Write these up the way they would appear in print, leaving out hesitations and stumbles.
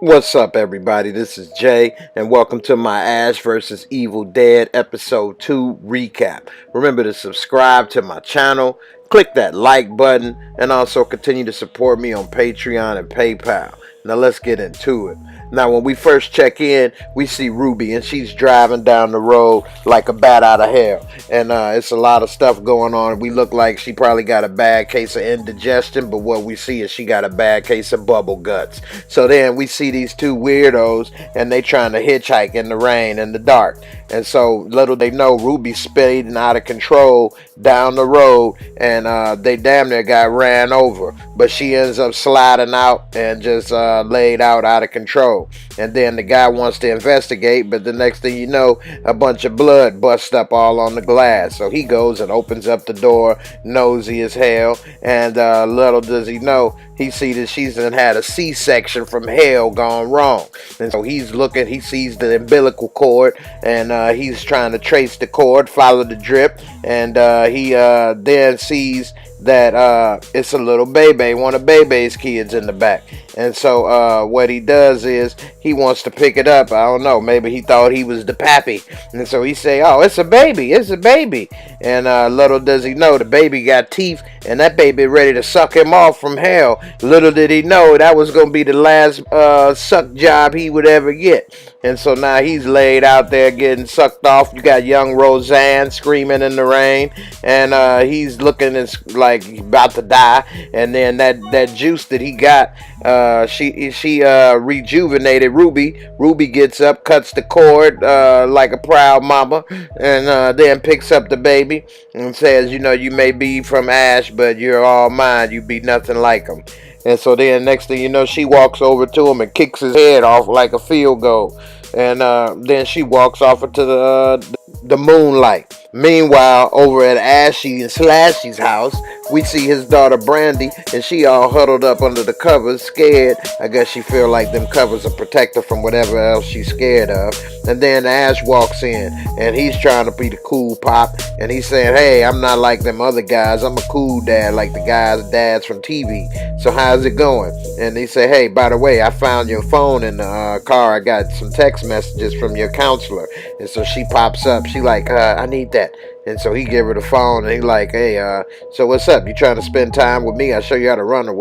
What's up, everybody? This is Jay, and welcome to my Ash vs. Evil Dead Episode 2 recap. Remember to subscribe to my channel, click that like button, and also continue to support me on Patreon and PayPal. Now let's get into it. Now when we first check in, we see Ruby, and she's driving down the road like a bat out of hell. And it's a lot of stuff going on. We look like she probably got a bad case of indigestion, but what we see is she got a bad case of bubble guts. So then we see these two weirdos, and they trying to hitchhike in the rain in the dark. And so little they know, Ruby's speeding out of control down the road, and they damn near got ran over. But she ends up sliding out and just laid out of control. And then the guy wants to investigate, but the next thing you know, a bunch of blood busts up all on the glass. So he goes and opens up the door, nosy as hell, and little does he know, he sees that she's had a C-section from hell gone wrong. And so he's looking, he sees the umbilical cord, and he's trying to trace the cord, follow the drip, and he then sees that it's a little baby, one of Bebe's kids in the back. And so what he does is he wants to pick it up. I don't know, maybe he thought he was the pappy, and so he say, oh, it's a baby, it's a baby. And little does he know, the baby got teeth, and that baby ready to suck him off from hell. Little did he know that was going to be the last suck job he would ever get. And so now he's laid out there getting sucked off. You got young Roseanne screaming in the rain, and he's looking like he's about to die. And then that juice that he got, she rejuvenated Ruby. Ruby gets up, cuts the cord like a proud mama, and then picks up the baby and says, you know, you may be from Ash, but you're all mine. You be nothing like him. And so then next thing you know, she walks over to him and kicks his head off like a field goal. And then she walks off into the moonlight. Meanwhile, over at Ashy and Slashy's house, we see his daughter Brandy, and she all huddled up under the covers, scared. I guess she feel like them covers are protect her from whatever else she's scared of. And then Ash walks in, and he's trying to be the cool pop, and he's saying, hey, I'm not like them other guys. I'm a cool dad like the dads from TV. So how's it going? And he say, hey, by the way, I found your phone in the car. I got some text messages from your counselor. And so she pops up. She like, I need that. And so he give her the phone, and he like, hey, so what's up? You trying to spend time with me? I show you how to run a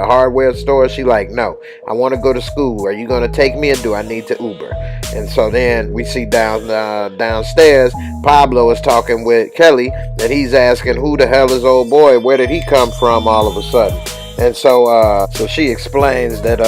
hardware store. She like, no, I want to go to school. Are you going to take me, or do I need to Uber? And so then we see downstairs, Pablo is talking with Kelly, and he's asking, who the hell is old boy? Where did he come from all of a sudden? And so she explains that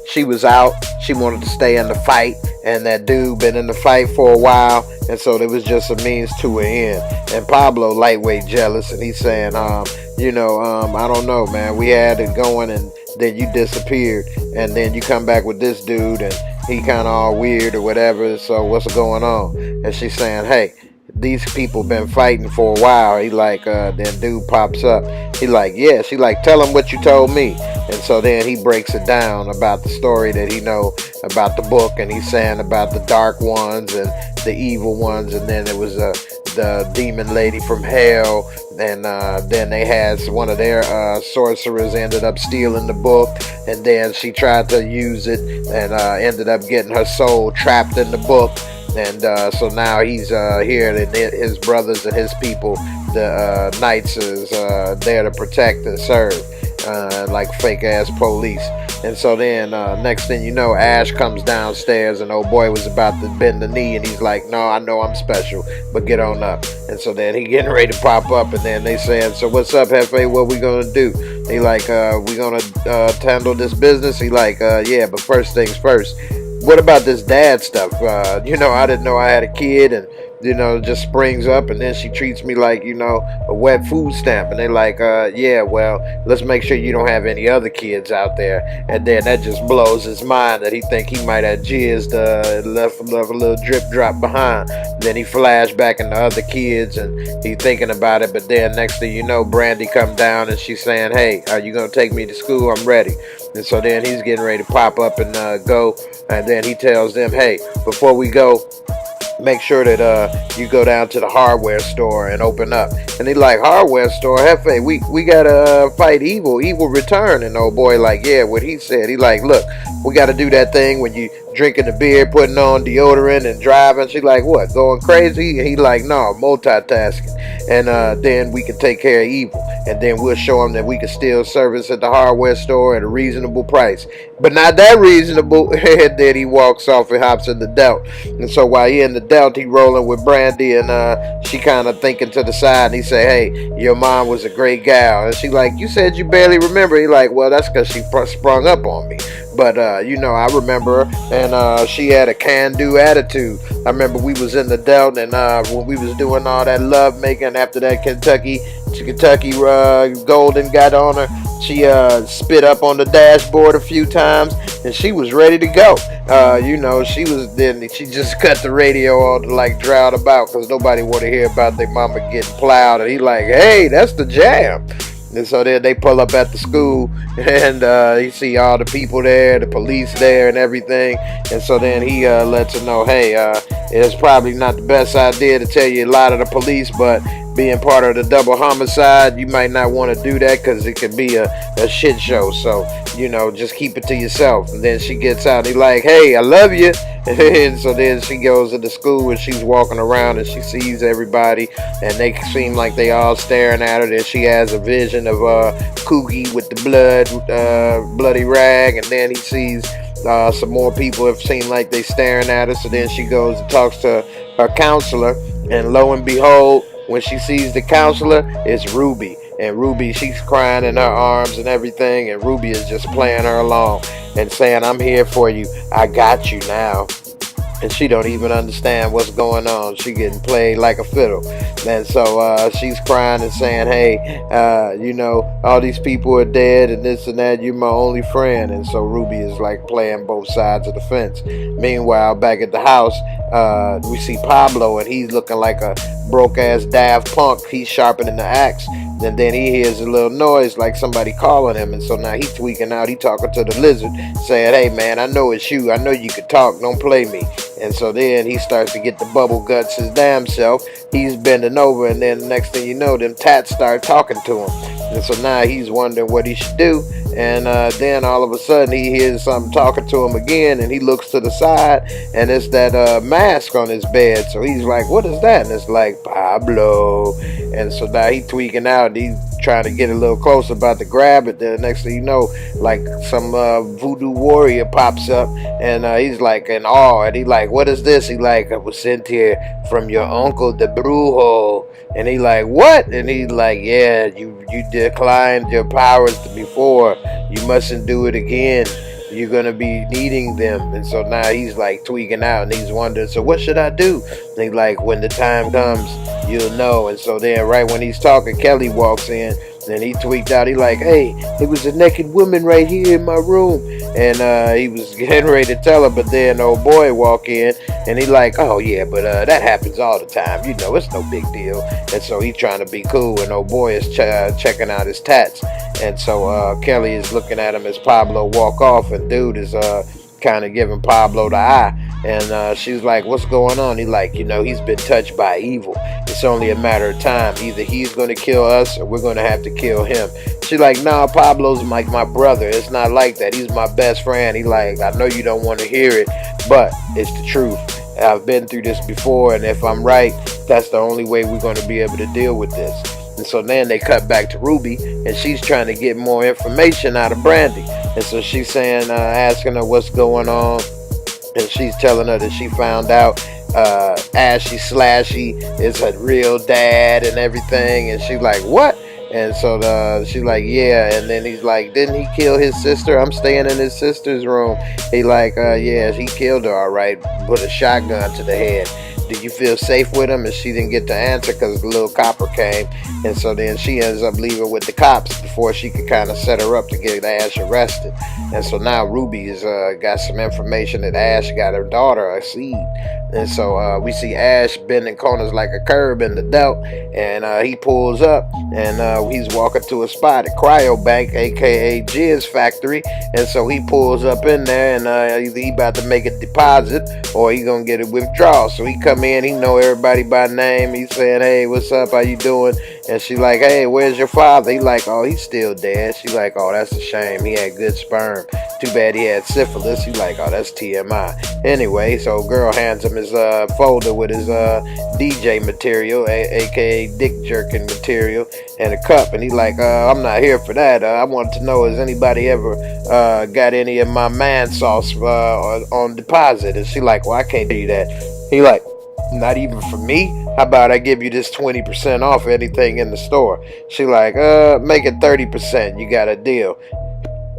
she was out, she wanted to stay in the fight, and that dude been in the fight for a while, and so there was just a means to an end. And Pablo lightweight jealous, and he's saying, I don't know, man, we had it going, and then you disappeared, and then you come back with this dude, and he kind of all weird or whatever, so what's going on? And she's saying, hey, these people been fighting for a while. He like, then dude pops up. He like, yeah. She like, tell him what you told me. And so then he breaks it down about the story that he know about the book, and he's saying about the dark ones and the evil ones, and then it was the demon lady from hell, and then they had one of their sorcerers ended up stealing the book, and then she tried to use it and ended up getting her soul trapped in the book. And so now he's here, and his brothers and his people, the Knights, is there to protect and serve, like fake ass police. And so then next thing you know, Ash comes downstairs, and old boy was about to bend the knee, and he's like, no, I know I'm special, but get on up. And so then he getting ready to pop up, and then they saying, so what's up, Hefe, what we gonna do? He like, we gonna handle this business? He like, yeah, but first things first. What about this dad stuff? I didn't know I had a kid, and just springs up, and then she treats me like, a wet food stamp. And they like, yeah, well, let's make sure you don't have any other kids out there. And then that just blows his mind that he think he might have jizzed, left a little drip drop behind. Then he flash back into other kids, and he thinking about it. But then next thing you know, Brandy come down, and she's saying, hey, are you going to take me to school? I'm ready. And so then he's getting ready to pop up and go. And then he tells them, hey, before we go, make sure that you go down to the hardware store and open up. And he like, hardware store? Hefe, we gotta fight evil return. And old boy like, yeah, what he said. He like, look, we got to do that thing when you drinking the beer, putting on deodorant and driving. She like, what, going crazy? And he like, no, multitasking. And then we can take care of evil. And then we'll show him that we can steal service at the hardware store at a reasonable price. But not that reasonable. And then he walks off and hops in the Delt. And so while he in the Delt, he rolling with Brandy, and she kind of thinking to the side. And he say, hey, your mom was a great gal. And she like, you said you barely remember. He like, well, that's because she sprung up on me. But, I remember her, and she had a can-do attitude. I remember we was in the Delt, and when we was doing all that love making after that Kentucky Golden got on her, she spit up on the dashboard a few times, and she was ready to go. She just cut the radio on to like drown about, because nobody want to hear about their mama getting plowed. And he like, hey, that's the jam. And so then they pull up at the school, and you see all the people there, the police there and everything. And so then he lets her know, hey, it's probably not the best idea to tell you a lot of the police, but being part of the double homicide, you might not want to do that because it could be a shit show. So, just keep it to yourself. And then she gets out and he's like, hey, I love you. And so then she goes into school and she's walking around and she sees everybody and they seem like they all staring at her. Then she has a vision of Cookie with the bloody rag, and then he sees some more people have seemed like they staring at her. So then she goes and talks to her counselor, and lo and behold, when she sees the counselor, it's Ruby. And Ruby, she's crying in her arms and everything, and Ruby is just playing her along and saying, I'm here for you, I got you now. And she don't even understand what's going on. She getting played like a fiddle. And so she's crying and saying, hey, all these people are dead and this and that. You're my only friend. And so Ruby is like playing both sides of the fence. Meanwhile, back at the house, we see Pablo, and he's looking like a broke-ass Daft Punk. He's sharpening the axe. And then he hears a little noise like somebody calling him. And so now he's tweaking out. He talking to the lizard, saying, hey, man, I know it's you. I know you can talk. Don't play me. And so then he starts to get the bubble guts his damn self. He's bending over, and then the next thing you know, them tats start talking to him. And so now he's wondering what he should do. And then all of a sudden he hears something talking to him again, and he looks to the side, and it's that mask on his bed. So he's like, what is that? And it's like, Pablo. And so now he's tweaking out, and he's trying to get a little closer, about to grab it. Then the next thing you know, like some voodoo warrior pops up, and he's like in awe, and he like, what is this? He like, I was sent here from your uncle, the Brujo. And he like, what? And he's like, yeah, you declined your powers before. You mustn't do it again. You're going to be needing them. And so now he's like tweaking out, and he's wondering, so what should I do? And he's like, when the time comes, you'll know. And so then right when he's talking, Kelly walks in, and he tweaked out. He like, hey, there was a naked woman right here in my room. And he was getting ready to tell her, but then old boy walk in, and he like, oh yeah, but that happens all the time. It's no big deal. And so he's trying to be cool, and old boy is checking out his tats. And so Kelly is looking at him as Pablo walk off, and dude is kind of giving Pablo the eye. And she's like, what's going on? He like, he's been touched by evil. It's only a matter of time. Either he's going to kill us, or we're going to have to kill him. She's like, nah, Pablo's like my brother. It's not like that. He's my best friend. He like, I know you don't want to hear it, but it's the truth. I've been through this before, and if I'm right, that's the only way we're going to be able to deal with this. And so then they cut back to Ruby, and she's trying to get more information out of Brandy. And so she's saying, asking her what's going on. And she's telling her that she found out Ashy Slashy is her real dad and everything. And she's like, what? And so she's like, yeah. And then he's like, didn't he kill his sister? I'm staying in his sister's room. He like, yeah, he killed her, all right. Put a shotgun to the head. Did you feel safe with him? And she didn't get the answer because the little copper came. And so then she ends up leaving with the cops before she could kind of set her up to get Ash arrested. And so now Ruby's got some information that Ash got her daughter a seed. And so we see Ash bending corners like a curb in the Delt. And he pulls up, and he's walking to a spot at Cryobank, aka Jizz Factory. And so he pulls up in there, and either he about to make a deposit or he gonna get a withdrawal. So he comes come in, he know everybody by name. He's saying, hey, what's up, how you doing? And she like, hey, where's your father? He like, oh, he's still dead. She like, oh, that's a shame, he had good sperm. Too bad he had syphilis. He like, oh, that's TMI. Anyway, so girl hands him his folder with his DJ material, aka dick jerking material, and a cup. And he like, I'm not here for that. I wanted to know, has anybody ever got any of my man sauce on deposit? And she like, well, I can't do that. He like, not even for me? How about I give you this 20% off anything in the store? She like, make it 30%. You got a deal.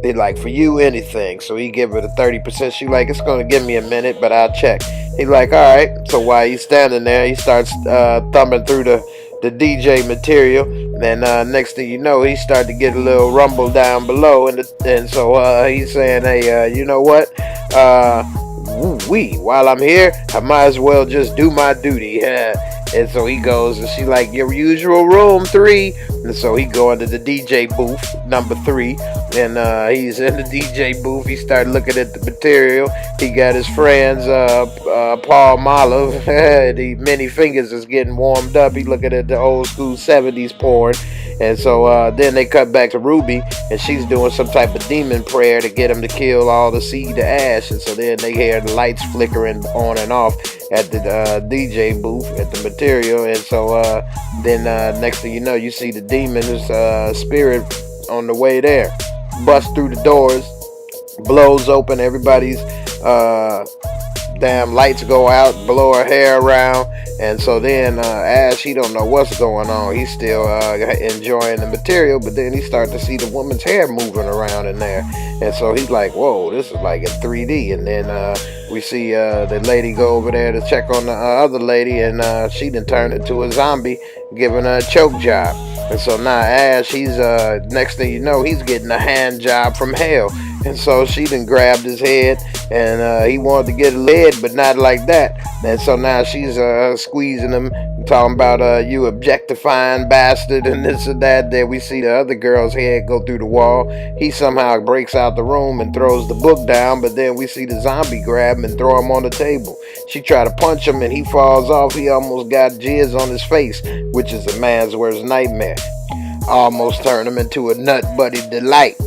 They like, for you, anything. So he give her the 30%. She like, it's gonna give me a minute, but I'll check. He like, all right. So while he's standing there, he starts thumbing through the DJ material. And then next thing you know, he started to get a little rumble down below, and so he's saying, hey, you know what? While I'm here, I might as well just do my duty. And so he goes, and she like, your usual room 3. And so he go into the DJ booth number 3, and he's in the DJ booth. He started looking at the material. He got his friends Paul Olive, the many fingers is getting warmed up. He looking at the old school 70s porn. And so then they cut back to Ruby, and she's doing some type of demon prayer to get him to kill all the seed to ash. And so then they hear the lights flickering on and off at the DJ booth at the material. And so then next thing you know, you see the demon's spirit on the way there, bust through the doors, blows open everybody's damn lights go out, blow her hair around. And so then Ash, he don't know what's going on. He's still enjoying the material, but then he starts to see the woman's hair moving around in there. And so he's like, whoa, this is like in 3D. And then we see the lady go over there to check on the other lady, and she done turned into a zombie, giving her a choke job. And so now Ash, he's next thing you know, he's getting a hand job from hell. And so she done grabbed his head, and he wanted to get a lead, but not like that. And so now she's squeezing him, talking about you objectifying bastard and this and that. Then we see the other girl's head go through the wall. He somehow breaks out the room and throws the book down, but then we see the zombie grab him and throw him on the table. She tried to punch him, and he falls off. He almost got jizz on his face, which is a man's worst nightmare. Almost turned him into a nut buddy delight.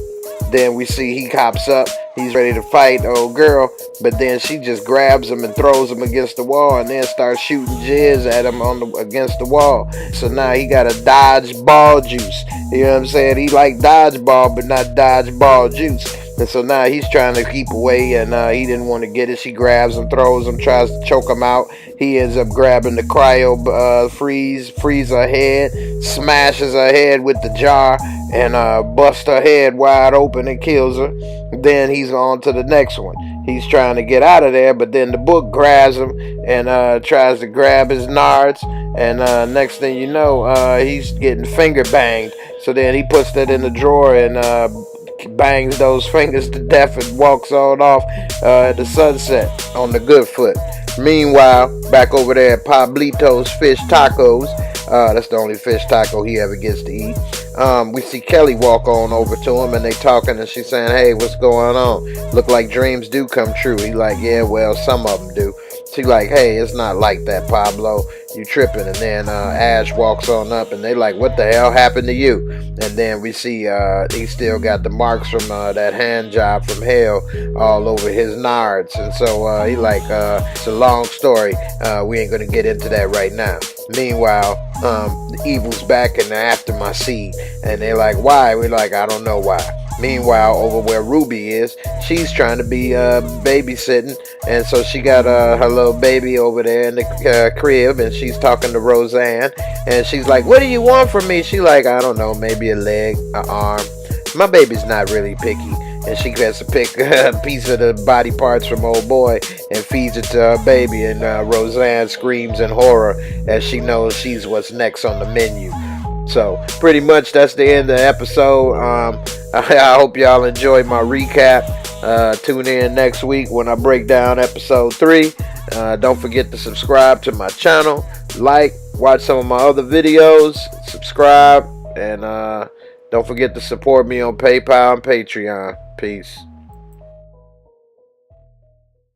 Then we see he cops up. He's ready to fight old girl, but then she just grabs him and throws him against the wall, and then starts shooting jizz at him against the wall. So now he got a dodge ball juice. You know what I'm saying? He like dodgeball, but not dodgeball juice. And so now he's trying to keep away, and he didn't want to get it. She grabs him, throws him, tries to choke him out. He ends up grabbing the cryo freeze her head, smashes her head with the jar, and busts her head wide open and kills her. Then he's on to the next one. He's trying to get out of there, but then the book grabs him and tries to grab his nards. And next thing you know, he's getting finger banged. So then he puts that in the drawer and bangs those fingers to death and walks on off at the sunset on the good foot. Meanwhile, back over there at Pablito's Fish Tacos, that's the only fish taco he ever gets to eat. We see Kelly walk on over to him, and they talking, and she's saying, hey, what's going on? Look like dreams do come true. He like, yeah, well, some of them do. She like, hey, it's not like that, Pablo. You tripping. And then Ash walks on up, and they like, what the hell happened to you? And then we see he still got the marks from that hand job from hell all over his nards. And so he like, it's a long story. We ain't gonna get into that right now. Meanwhile, the evil's back and they're after my seed. And they're like, why? We're like, I don't know why. Meanwhile, over where Ruby is, she's trying to be babysitting, and so she got her little baby over there in the crib, and she's talking to Roseanne, and she's like, what do you want from me? She like, I don't know, maybe a leg, an arm. My baby's not really picky. And she has to pick a piece of the body parts from old boy and feeds it to her baby, and Roseanne screams in horror as she knows she's what's next on the menu. So pretty much that's the end of the episode. I hope y'all enjoyed my recap. Tune in next week when I break down episode 3. Don't forget to subscribe to my channel, like, watch some of my other videos, subscribe, and don't forget to support me on PayPal and Patreon. Peace.